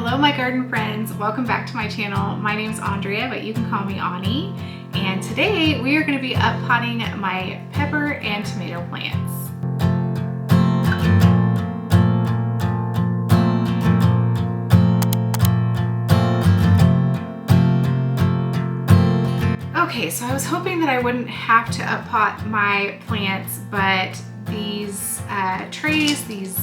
Hello my garden friends, welcome back to my channel. My name's Andrea, but you can call me Ani. And today we are going to be up potting my pepper and tomato plants. Okay, so I was hoping that I wouldn't have to up pot my plants, but these trays, these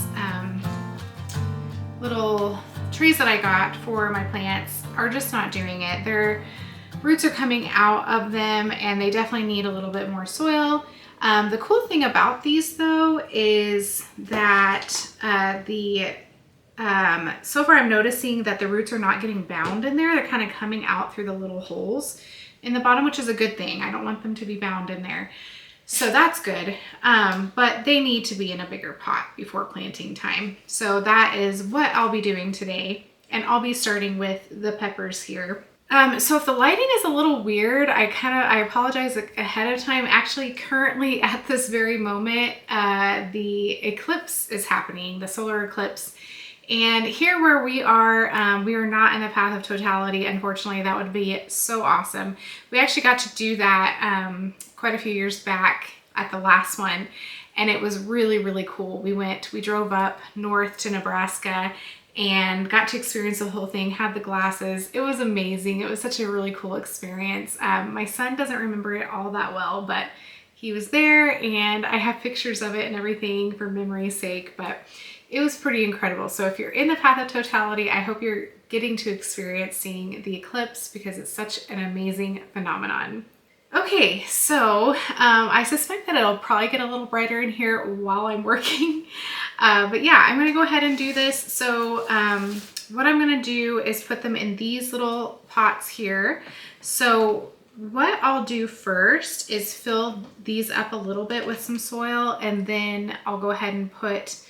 little trees that I got for my plants are just not doing it. Their roots are coming out of them and they definitely need a little bit more soil. The cool thing about these though is that so far I'm noticing that the roots are not getting bound in there. They're kind of coming out through the little holes in the bottom, which is a good thing. I don't want them to be bound in there. So that's good, but they need to be in a bigger pot before planting time. So that is what I'll be doing today. And I'll be starting with the peppers here. So if the lighting is a little weird, I apologize ahead of time. Actually, currently at this very moment, the eclipse is happening, the solar eclipse. And here where we are not in the path of totality. Unfortunately, that would be so awesome. We actually got to do that quite a few years back at the last one. And it was really, really cool. We drove up north to Nebraska and got to experience the whole thing, had the glasses. It was amazing. It was such a really cool experience. My son doesn't remember it all that well, but he was there and I have pictures of it and everything for memory's sake, but it was pretty incredible. So if you're in the path of totality, I hope you're getting to experience seeing the eclipse because it's such an amazing phenomenon. Okay, so I suspect that it'll probably get a little brighter in here while I'm working. But yeah, I'm gonna go ahead and do this. So what I'm gonna do is put them in these little pots here. So what I'll do first is fill these up a little bit with some soil, and then I'll go ahead and put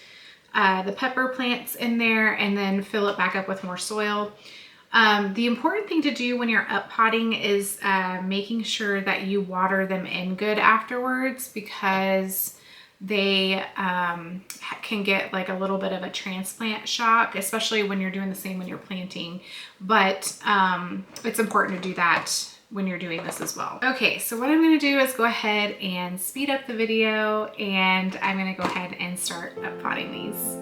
the pepper plants in there and then fill it back up with more soil. The important thing to do when you're up potting is making sure that you water them in good afterwards, because they can get like a little bit of a transplant shock, especially when you're doing the same when you're planting. But it's important to do that when you're doing this as well. Okay, so what I'm gonna do is go ahead and speed up the video, and I'm gonna go ahead and start up potting these.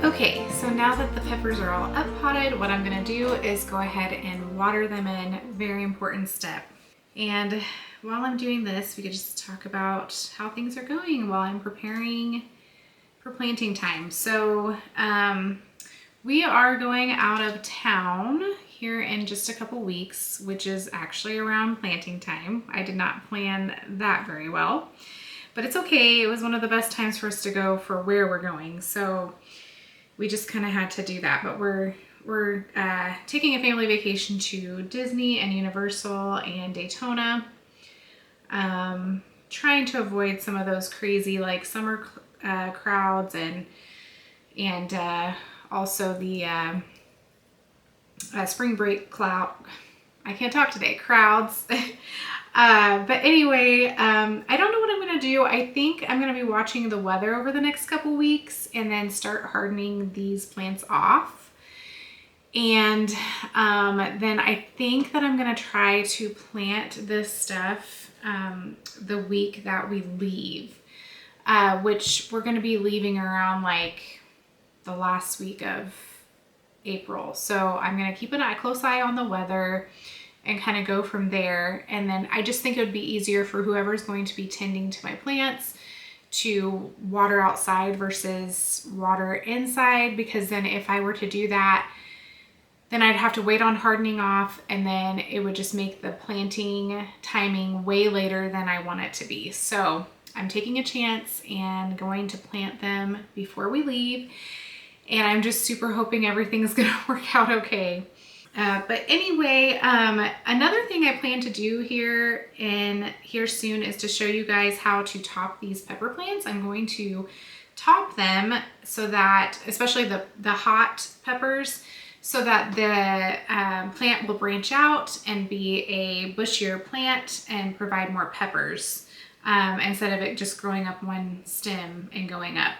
Okay, so now that the peppers are all up potted, what I'm gonna do is go ahead and water them in. Very important step. And while I'm doing this, we could just talk about how things are going while I'm preparing for planting time. So we are going out of town here in just a couple weeks, which is actually around planting time. I did not plan that very well, but it's okay. It was one of the best times for us to go for where we're going. So we just kind of had to do that, but we're taking a family vacation to Disney and Universal and Daytona. Trying to avoid some of those crazy like summer crowds and also the spring break crowds. But anyway, I don't know what I'm going to do. I think I'm going to be watching the weather over the next couple weeks and then start hardening these plants off. And then I think that I'm going to try to plant this stuff the week that we leave, which we're going to be leaving around like the last week of April. So I'm going to keep a close eye on the weather and kind of go from there. And then I just think it would be easier for whoever's going to be tending to my plants to water outside versus water inside, because then if I were to do that, then I'd have to wait on hardening off, and then it would just make the planting timing way later than I want it to be. So I'm taking a chance and going to plant them before we leave. And I'm just super hoping everything's gonna work out okay. But anyway, another thing I plan to do here soon is to show you guys how to top these pepper plants. I'm going to top them so that, especially the hot peppers, so that the plant will branch out and be a bushier plant and provide more peppers. Instead of it just growing up one stem and going up.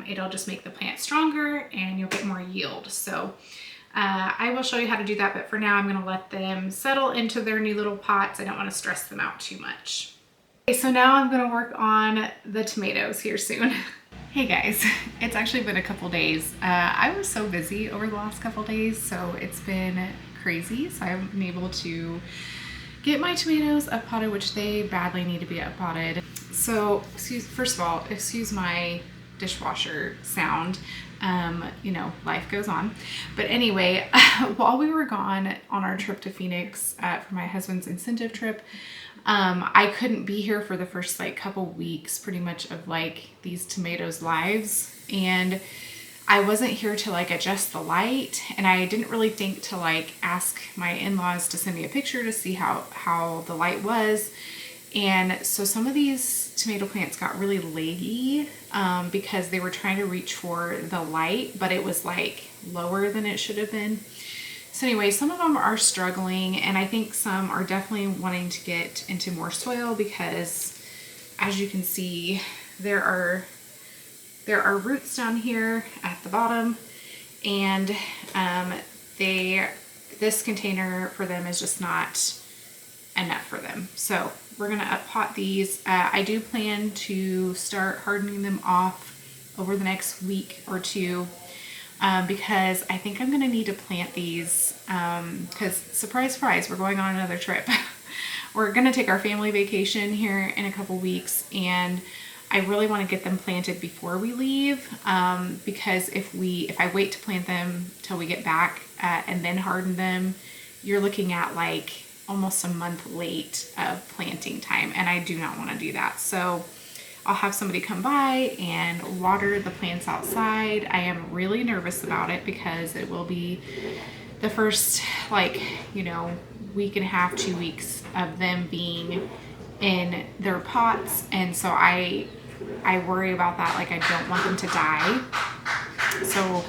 It'll just make the plant stronger and you'll get more yield. So I will show you how to do that, but for now I'm going to let them settle into their new little pots. I don't want to stress them out too much. Okay, so now I'm going to work on the tomatoes here soon. Hey guys, it's actually been a couple days. I was so busy over the last couple days, so it's been crazy. So I haven't been able to get my tomatoes up potted, which they badly need to be up potted. So first of all, excuse my dishwasher sound. You know, life goes on. But anyway, while we were gone on our trip to Phoenix for my husband's incentive trip, I couldn't be here for the first like couple weeks pretty much of like these tomatoes' lives, and I wasn't here to like adjust the light, and I didn't really think to like ask my in-laws to send me a picture to see how the light was. And so some of these tomato plants got really leggy because they were trying to reach for the light, but it was like lower than it should have been. So anyway, some of them are struggling, and I think some are definitely wanting to get into more soil because, as you can see, there are roots down here at the bottom, and this container for them is just not enough for them. So we're gonna up pot these. I do plan to start hardening them off over the next week or two because I think I'm gonna need to plant these because surprise, surprise, we're going on another trip. We're gonna take our family vacation here in a couple weeks, and I really want to get them planted before we leave because if I wait to plant them till we get back and then harden them, you're looking at like almost a month late of planting time, and I do not want to do that. So I'll have somebody come by and water the plants outside. I am really nervous about it because it will be the first like, you know, week and a half, 2 weeks of them being in their pots, and so I worry about that. Like, I don't want them to die. So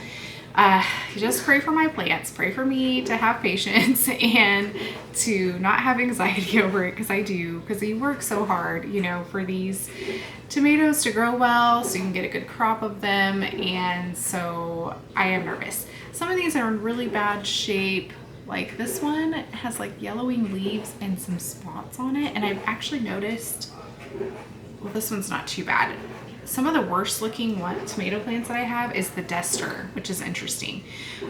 just pray for my plants, pray for me to have patience and to not have anxiety over it, because I do, because you work so hard, you know, for these tomatoes to grow well so you can get a good crop of them, and so I am nervous. Some of these are in really bad shape. Like this one has like yellowing leaves and some spots on it, and I've actually noticed, well, this one's not too bad. Some of the worst looking tomato plants that I have is the Dester, which is interesting.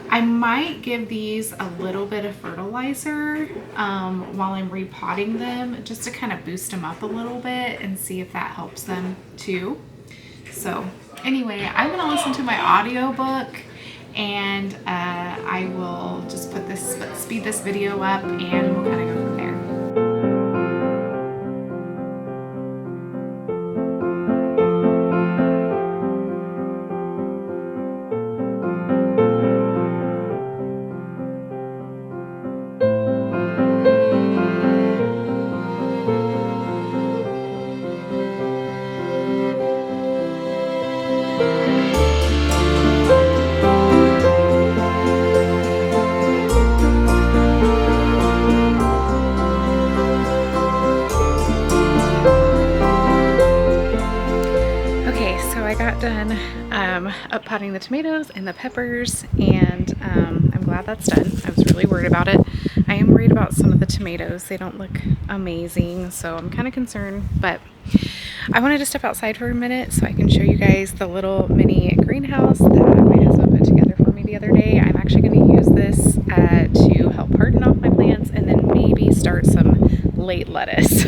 I might give these a little bit of fertilizer while I'm repotting them, just to kind of boost them up a little bit and see if that helps them too. So anyway, I'm gonna listen to my audiobook, and I will just speed this video up, and we'll kind of go from there. Done up potting the tomatoes and the peppers, and I'm glad that's done. I was really worried about it. I am worried about some of the tomatoes. They don't look amazing, so I'm kind of concerned, but I wanted to step outside for a minute so I can show you guys the little mini greenhouse that my husband put together for me the other day. I'm actually going to use this to help harden off my plants and then maybe start some late lettuce.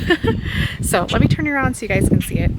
So let me turn it around so you guys can see it.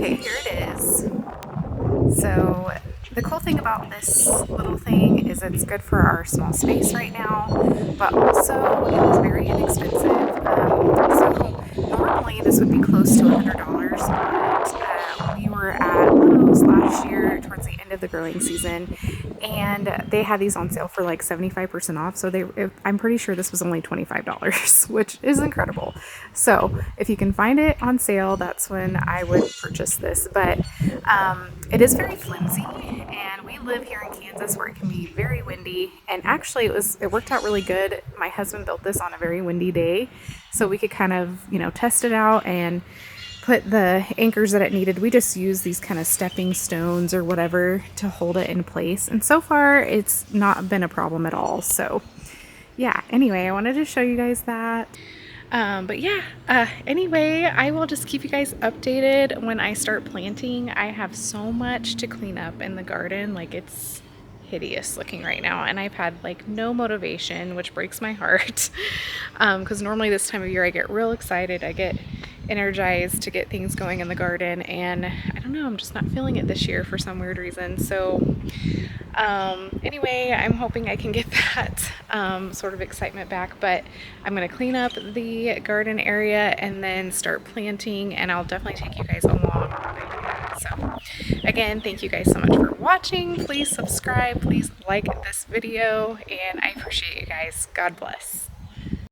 Okay, here it is. So the cool thing about this little thing is it's good for our small space right now, but also it was very inexpensive. So normally this would be close to $100, but we were at Lowe's last year towards the end of the growing season, and they had these on sale for like 75% off. So I'm pretty sure this was only $25, which is incredible. So if you can find it on sale, that's when I would purchase this. But it is very flimsy, and we live here in Kansas where it can be very windy. And actually, it worked out really good. My husband built this on a very windy day, so we could kind of test it out and put the anchors that it needed. We just use these kind of stepping stones or whatever to hold it in place, and so far it's not been a problem at all. So yeah, anyway, I wanted to show you guys that. But yeah, anyway, I will just keep you guys updated when I start planting. I have so much to clean up in the garden. Like, it's hideous looking right now, and I've had like no motivation, which breaks my heart. Because normally this time of year I get real excited, I get energized to get things going in the garden, and I don't know, I'm just not feeling it this year for some weird reason. So anyway, I'm hoping I can get that sort of excitement back, but I'm going to clean up the garden area and then start planting, and I'll definitely take you guys along while I do that. So again, thank you guys so much for watching. Please subscribe, please like this video, and I appreciate you guys. God bless.